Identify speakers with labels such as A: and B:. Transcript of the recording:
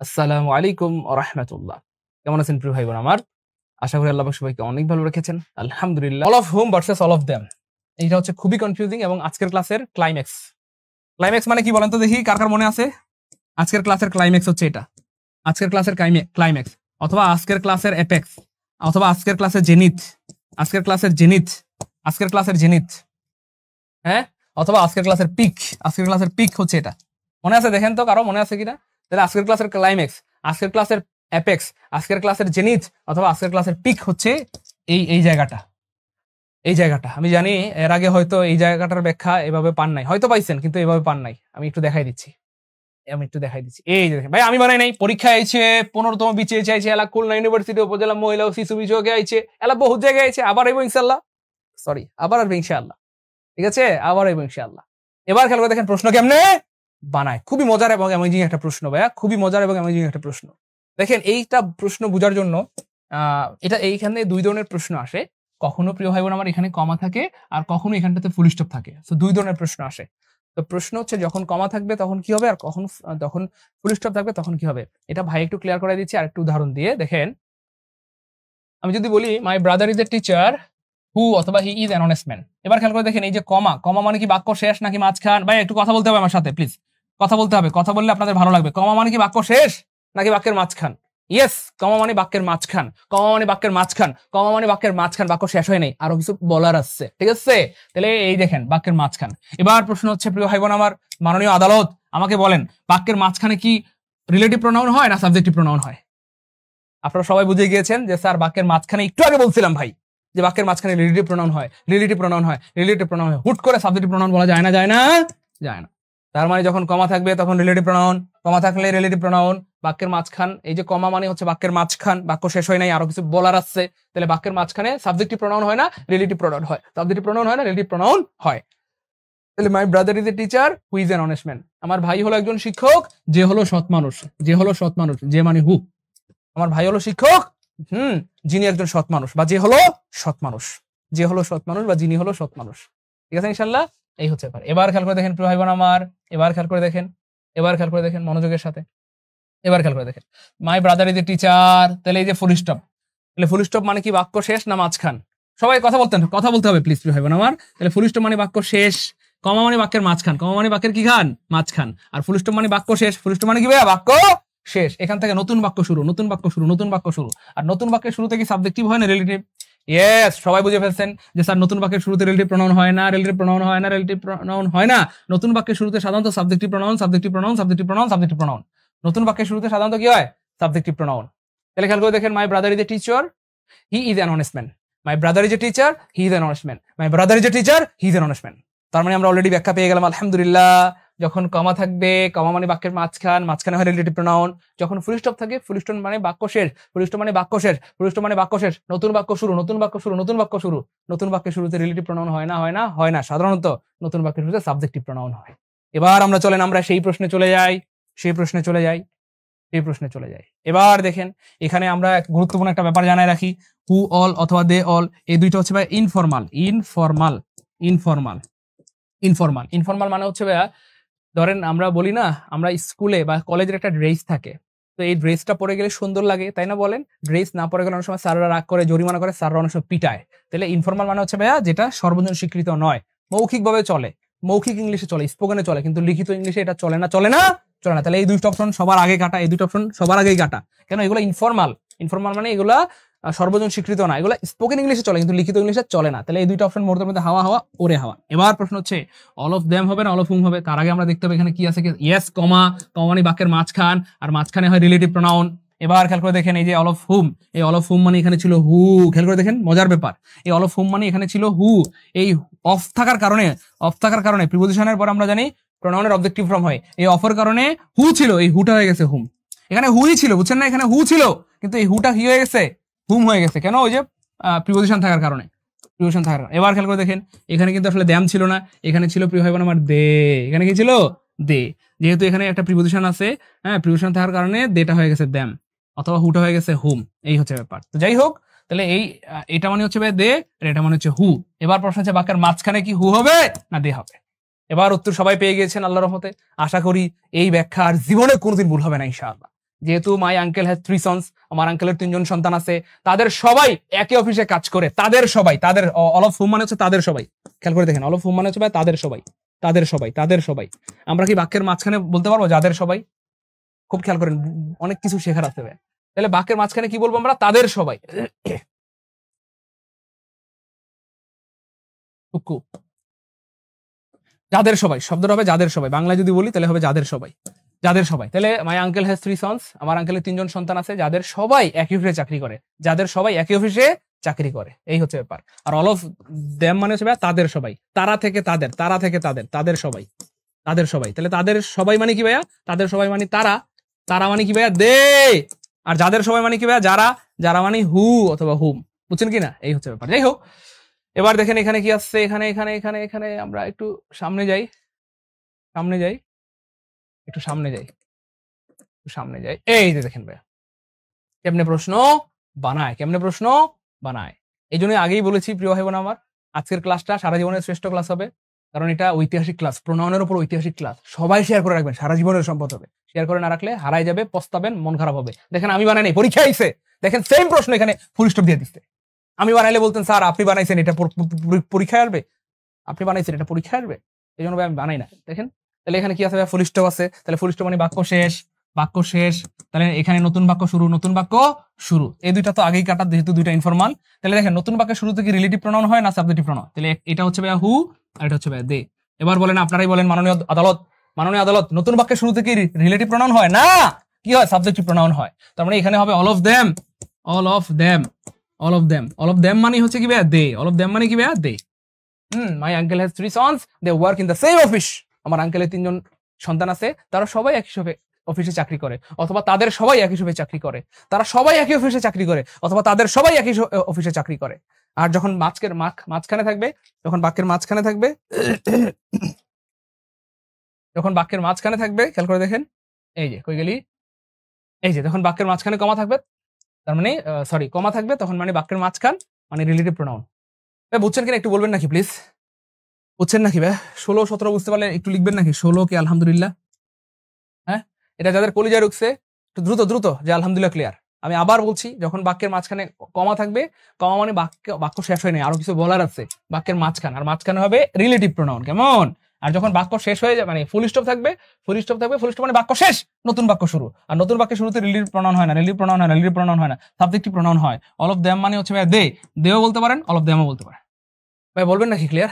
A: আসসালামু আলাইকুম ওয়া রাহমাতুল্লাহ। কেমন আছেন প্রিয় ভাই বোন আমার? আশা করি আল্লাহ পাক সবাইকে অনেক ভালো রেখেছেন। আলহামদুলিল্লাহ। All of hmm versus all of them. এইটা হচ্ছে খুবই কনফিউজিং এবং আজকের ক্লাসের ক্লাইম্যাক্স। ক্লাইম্যাক্স মানে কি বলেন তো দেখি কার মনে আছে? আজকের ক্লাসের ক্লাইম্যাক্স হচ্ছে এটা। আজকের ক্লাসের ক্লাইম্যাক্স অথবা আজকের ক্লাসের অ্যাপেক্স অথবা আজকের ক্লাসের জেনিথ, আজকের ক্লাসের জেনিথ, আজকের ক্লাসের জেনিথ। হ্যাঁ? অথবা আজকের ক্লাসের পিক, আজকের ক্লাসের পিক হচ্ছে এটা। মনে আছে দেখেন তো কারো মনে আছে কিনা? তাহলে আজকের ক্লাসের ক্লাইম্যাক্স, আজকের ক্লাসের অ্যাপেক্স, আজকের ক্লাসের জেনিথ অথবা আজকের ক্লাসের পিক হচ্ছে এই জায়গাটা। এই জায়গাটা আমি জানি এর আগে হয়তো এই জায়গাটার ব্যাখ্যা এভাবে পান নাই, হয়তো পাইছেন কিন্তু এভাবে পান নাই। আমি একটু দেখাই দিচ্ছি, এই যে দেখেন ভাই, আমি বানাই নাই, পরীক্ষা আইছে 15তম বিচিএস আইছে, এলা খুলনা ইউনিভার্সিটি উপজেলা মহিলা ও শিশু বিভাগে আইছে, এলা বহু জায়গায় আইছে, আবার আইবো ইনশাআল্লাহ। সরি, আবার আসবে ইনশাআল্লাহ। ঠিক আছে, আবার আইবো ইনশাআল্লাহ। এবার খেয়াল করে দেখেন প্রশ্ন কেমনে বানায়। খুবই মজার এবং অ্যামেজিং একটা প্রশ্ন ভাইয়া, খুবই মজার এবং অ্যামেজিং একটা প্রশ্ন। দেখেন এইটা প্রশ্ন বোঝার জন্য এটা এইখানে দুই ধরনের প্রশ্ন আসে। কখনো প্রিয় ভাই বোন আমার এখানে কমা থাকে আর কখনো এখানটাতে ফুল স্টপ থাকে। তো দুই ধরনের প্রশ্ন আসে। তো প্রশ্ন হচ্ছে যখন কমা থাকবে তখন কি হবে আর যখন ফুল স্টপ থাকবে তখন কি হবে, এটা ভাই একটু ক্লিয়ার করে দিচ্ছি আর একটু উদাহরণ দিয়ে। দেখেন আমি যদি বলি my brother is a teacher who অথবা he is an honest man. এবার খেয়াল করে দেখেন এই যে কমা, কমা মানে কি বাক্য শেষ নাকি মাঝখান? ভাই একটু কথা বলতে হবে আমার সাথে প্লিজ, কথা বলতে হবে, কথা বললে আপনাদের ভালো লাগবে। কমা মানে কি বাক্য শেষ নাকি বাক্যের মাঝখান? ইয়েস, কমা মানে বাক্যের মাঝখান, কমা মানে বাক্যের মাঝখান, কমা মানে বাক্যের মাঝখান, বাক্য শেষ হয় নাই, আরো কিছু বলার আছে। ঠিক আছে, তাহলে এই দেখেন বাক্যের মাঝখান। এবার প্রশ্ন হচ্ছে প্রিয় ভাই বোন আমার, মাননীয় আদালত আমাকে বলেন বাক্যের মাঝখানে কি রিলেটিভ প্রোনাউন হয় না সাবজেক্টিভ প্রোনাউন হয়? আপনারা সবাই বুঝে গিয়েছেন যে স্যার বাক্যের মাঝখানে, একটু আগে বলছিলাম ভাই যে বাক্যের মাঝখানে রিলেটিভ প্রোনাউন হয়, রিলেটিভ প্রোনাউন হয়, রিলেটিভ প্রোনাউন হয়। হুট করে সাবজেক্টিভ প্রোনাউন বলা যায় না, যায় না, যায় না। তার মানে যখন কমা থাকবে তখন রিলেটিভ প্রোনাউন, কমা থাকলে রিলেটিভ প্রোনাউন। বাক্যের মাঝখান, এই যে কমা মানে হচ্ছে বাক্যের মাঝখান, বাক্য শেষ হয় নাই, আরো কিছু বলার আছে, তাহলে বাক্যের মাঝখানে সাবজেক্টিভ প্রোনাউন হয় না, রিলেটিভ প্রোনাউন হয়। সাবজেক্টিভ প্রোনাউন হয় না, রিলেটিভ প্রোনাউন হয়। তাহলে মাই brother is a teacher who is an honest man. আমার ভাই হলো একজন শিক্ষক যে হলো সৎ মানুষ, যে হলো সৎ মানুষ, যে মানে হু। আমার ভাই হলো শিক্ষক যিনি একজন সৎ মানুষ বা যে হলো সৎ মানুষ, যে হলো সৎ মানুষ বা যিনি হলো সৎ মানুষ। ঠিক আছে ইনশাআল্লাহ, এই হচ্ছে ব্যাপার। এবার খেয়াল করে দেখেন প্রিয় ভাই বোন আমার, এবার খেয়াল করে দেখেন, এবার খেয়াল করে দেখেন মনোযোগের সাথে। এবার খেয়াল করে দেখেন মাই ব্রাদার ইজ এ টিচার, তাহলে এই যে ফুল স্টপ, তাহলে ফুল স্টপ মানে কি বাক্য শেষ না মাঝখান? সবাই কথা বলতে হবে প্লিজ প্রিয় ভাই বোন আমার। তাহলে ফুল স্টপ মানে বাক্য শেষ, কমা মানে বাক্যের মাঝখান, কমা মানে বাক্যের কি খান মাঝখান, আর ফুল স্টপ মানে বাক্য শেষ। ফুল স্টপ মানে কি ভাইয়া? বাক্য শেষ। এখান থেকে নতুন বাক্য শুরু, নতুন বাক্য শুরু, নতুন বাক্য শুরু। আর নতুন বাক্যের শুরুতে কি সাবজেক্টিভ হয় না রিলেটিভ? ইয়েস, সবাই বুঝে ফেলছেন যে স্যার নতুন বাক্যের শুরুতে রিলেটিভ প্রোনাউন হয় না, রিলেটিভ প্রোনাউন হয় না, রিলেটিভ প্রোনাউন হয় না। নতুন বাক্যের শুরুতে সাধারণত subjective pronoun, subjective pronoun, subjective pronoun, subjective pronoun. নতুন বাক্যের শুরুতে সাধারণত কি হয়? Subjective pronoun. তাহলে খেয়াল করে দেখেন মাই brother is a teacher he is an honest man. My brother is a teacher he is an honest man. My brother is a teacher he is an honest man. তার মানে আমরা already ব্যাখ্যা পেয়ে গেলাম আলহামদুলিল্লাহ। যখন কমা থাকবে, কমা মানে বাক্যের মাঝখান, মাঝখানে হয় রিলেটিভ প্রোনাউন। যখন ফুল স্টপ থাকে, ফুল স্টপ মানে বাক্য শেষ, ফুল স্টপ মানে বাক্য শেষ, ফুল স্টপ মানে বাক্য শেষ। নতুন বাক্য শুরু, নতুন বাক্য শুরু, নতুন বাক্য শুরু। নতুন বাক্যের শুরুতে রিলেটিভ প্রোনাউন হয় না, হয় না, হয় না। সাধারণত নতুন বাক্যের শুরুতে সাবজেক্টিভ প্রোনাউন হয়। এবার আমরা চলেন আমরা সেই প্রশ্নে চলে যাই, সেই প্রশ্নে চলে যাই, সেই প্রশ্নে চলে যাই। এবার দেখেন এখানে আমরা গুরুত্বপূর্ণ একটা ব্যাপার জানাই রাখি, হু অল অথবা দে অল, এই দুইটা হচ্ছে ভাই informal. Informal, informal, informal, informal মানে হচ্ছে ভাইয়া ধরেন আমরা বলি না, আমরা স্কুলে বা কলেজের একটা ড্রেস থাকে, তো এই ড্রেসটা পরে গেলে সুন্দর লাগে, তাই না বলেন? ড্রেস না পরে গেলে অনেক সময় স্যাররা রাগ করে, জরিমানা করে, স্যাররা অনেক সময় পিটায়। তাহলে ইনফরমাল মানে হচ্ছে ভাইয়া যেটা সর্বজন স্বীকৃত নয়, মৌখিকভাবে চলে, মৌখিক ইংলিশে চলে, স্পোকেনে চলে, কিন্তু লিখিত ইংলিশে এটা চলে না, চলে না, চলে না। তাহলে এই দুইটা অপশন সবার আগে কাটা, এই দুইটা অপশন সবার আগেই কাটা। কেন? এগুলো ইনফরমাল। ইনফরমাল মানে এগুলা সর্বজন স্বীকৃত না, এগুলো স্পোকেন ইংলিশে চলে কিন্তু লিখিত ইংলিশে চলে না। তাহলে এই দুইটা অপশন মোড়ের মধ্যে হাওয়া হাওয়া ওরে হাওয়া। এবার প্রশ্ন হচ্ছে অল অফ দেম হবে না অল অফ হুম হবে? তার আগে আমরা দেখতে হবে এখানে কি আছে। ইয়েস, কমা, কমা মানে বাক্যের মাঝখান, আর মাঝখানে হয় রিলেটিভ প্রোনাউন। এবার খেয়াল করে দেখেন এই যে অল অফ হুম, এই অল অফ হুম মানে এখানে ছিল হু। খেয়াল করে দেখেন মজার ব্যাপার, এই অল অফ হুম মানে এখানে ছিল হু। এই অফ থাকার কারণে, অফ থাকার কারণে প্রিপোজিশনের পর আমরা জানি প্রোনাউনের অবজেক্টিভ ফর্ম হয়, এই অফের কারণে হু ছিল, এই হুটা হয়ে গেছে হুম। এখানে হুই ছিল, বুঝছেন না? এখানে হু ছিল কিন্তু এই হুটা কি হয়ে গেছে? হুম হয়ে গেছে। কেন? ওই যে প্রিপোজিশন থাকার কারণে, প্রিপোজিশন থাকার কারণে। এবার খেয়াল করে দেখেন এখানে কিন্তু আসলে দ্যাম ছিল না, এখানে ছিল প্রিয় ভাই বোন আমার দে। এখানে কি ছিল? দে। যেহেতু এখানে একটা প্রিপোজিশন আছে, হ্যাঁ, প্রিপোজিশন থাকার কারণে দেটা হয়ে গেছে দ্যাম অথবা হুটা হয়ে গেছে হুম। এই হচ্ছে ব্যাপার। তো যাই হোক, তাহলে এই এটা মানে হচ্ছে দে আর এটা মানে হচ্ছে হু। এবার প্রশ্ন হচ্ছে বাক্যের মাঝখানে কি হু হবে না দে হবে? এবার উত্তর সবাই পেয়ে গিয়েছেন আল্লাহর রহমতে। আশা করি এই ব্যাখ্যা আর জীবনে কোনোদিন ভুল হবে না ইনশাআল্লাহ। যেহেতু মাই আঙ্কেল হ্যাজ 3 সন্স, আমার আঙ্কেলের 3 জন সন্তান আছে, তাদের সবাই একই অফিসে কাজ করে, তাদের সবাই, তাদের অল অফ হুম মানে হচ্ছে তাদের সবাই, খেয়াল করে দেখেন অল অফ হুম মানে হচ্ছে তাদের সবাই, তাদের সবাই, তাদের সবাই। আমরা কি বাক্যের মাঝখানে বলতে পারবো যাদের সবাই? খুব খেয়াল করেন, অনেক কিছু শেখার আছে ভাই। তাহলে বাক্যের মাঝখানে কি বলবো আমরা? তাদের সবাই। যাদের সবাই শব্দটা হবে যাদের সবাই, বাংলায় যদি বলি তাহলে হবে যাদের সবাই, যাদের সবাই। তাহলে মাই আঙ্কেল হ্যাজ 3 সন্স, আমার আঙ্কেলের 3 জন সন্তান আছে, যাদের সবাই একই অফিসে চাকরি করে, যাদের সবাই একই অফিসে চাকরি করে, এই হচ্ছে ব্যাপার। আর অল অফ দেম মানে হচ্ছে তাদের সবাই, তারা থেকে তাদের, তারা থেকে তাদের, তাদের সবাই, তাদের সবাই। তাহলে তাদের সবাই মানে কি ভাইয়া? তাদের সবাই মানে তারা, তারা মানে কি ভাইয়া? দে। আর যাদের সবাই মানে কি ভাইয়া? যারা, যারা মানে হু অথবা হুম, বুঝছেন কি না? এই হচ্ছে ব্যাপার। যাই হোক, এবার দেখেন এখানে কি আসছে, এখানে এখানে এখানে এখানে আমরা একটু সামনে যাই, সামনে যাই, একটু সামনে যাই, একটু সামনে যাই। এই যে দেখেন ভাইয়া কেমনে প্রশ্ন বানায়, কেমনে প্রশ্ন বানায়। এই জন্য আগেই বলেছি প্রিয় ভাই বোন আমার, আজকের ক্লাসটা সারা জীবনের শ্রেষ্ঠ ক্লাস হবে, কারণ এটা ঐতিহাসিক ক্লাস, প্রণয়নের উপর ঐতিহাসিক ক্লাস। সবাই শেয়ার করে রাখবেন, সারা জীবনের সম্পদ হবে। শেয়ার করে না রাখলে হারাই যাবে, পস্তাবেন, মন খারাপ হবে। দেখেন আমি বানাই নাই, পরীক্ষা আইছে, দেখেন সেম প্রশ্ন এখানে ফুল স্টপ দিয়ে দিচ্ছে। আমি বানাইলে বলতেন স্যার আপনি বানাইছেন, এটা পরীক্ষায় আসবে, আপনি বানাইছেন এটা পরীক্ষায় আসবে, এই জন্য আমি বানাই না। দেখেন তাহলে এখানে কি আছে? ফুল স্টপ আছে, তাহলে ফুল স্টপ মানে বাক্য শেষ, বাক্য শেষ। তাহলে এখানে নতুন বাক্য শুরু, নতুন বাক্য শুরু, এই দুইটা তো আগেই কাটা, যেহেতু দুইটা ইনফরমাল। তাহলে দেখেন নতুন বাক্যের শুরুতে কি রিলেটিভ প্রনাউন হয় না সাবজেক্টিভ প্রনাউন? তাহলে এটা হচ্ছে ভাইয়া হু, আর এটা হচ্ছে ভাইয়া দে। এবার বলেন, আপনারাই বলেন মাননীয় আদালত, মাননীয় আদালত, নতুন বাক্যের শুরুতে কি রিলেটিভ প্রনাউন হয় না? কি হয়? সাবজেক্টিভ প্রনাউন হয়। তার মানে এখানে হবে all of them, all of them, all of them. All of them মানে হচ্ছে কি ভাইয়া? দে। অল অফ দেম মানে কি ভাইয়া? They. My uncle has 3 sons, they work in the same office. আমার আঙ্কেলের 3 জন সন্তান আছে, তারা সবাই একই অফিসে চাকরি করে, অথবা তাদের সবাই একই অফিসে চাকরি করে, তারা সবাই একই অফিসে চাকরি করে, অথবা তাদের সবাই একই অফিসে চাকরি করে। আর যখন মাঝখানে থাকবে, যখন বাক্যের মাঝখানে থাকবে, যখন বাক্যের মাঝখানে থাকবে, খেয়াল করে দেখেন, এই যে কই গেলি, এই যে যখন বাক্যের মাঝখানে কমা থাকবে, তার মানে সরি কমা থাকবে, তখন মানে বাক্যের মাঝখান মানে রিলেটিভ প্রনাউন। বুঝছেন কিনা একটু বলবেন নাকি প্লিজ? বুঝছেন নাকি ভাই? 16, 17 বুঝতে পারলে একটু লিখবেন নাকি? 16 কি আলহামদুলিল্লাহ? হ্যাঁ, এটা যাদের কলিজায় ঢুকছে একটু দ্রুত দ্রুত যে আলহামদুলিল্লাহ ক্লিয়ার। আমি আবার বলছি, যখন বাক্যের মাঝখানে কমা থাকবে, কমা মানে বাক্য শেষ হয় নাই, আরো কিছু বলার আছে বাক্যের মাঝখানে, আর মাঝখানে হবে রিলেটিভ প্রনাউন, কেমন? আর যখন বাক্য শেষ হয়ে যায় মানে ফুল স্টপ থাকবে, ফুল স্টপ থাকবে, ফুল স্টপ মানে বাক্য শেষ, নতুন বাক্য শুরু। আর নতুন বাক্যের শুরুতে রিলেটিভ প্রনাউন হয় না, রিলেটিভ প্রনাউন হয় না, রিলেটিভ প্রনাউন হয় না, সাবজেক্টিভ প্রনাউন হয়। অল অফ দেম মানে হচ্ছে ভাই দে, দেও বলতে পারেন, অল অফ দেমও বলতে পারেন। ভাই বলবেন নাকি ক্লিয়ার?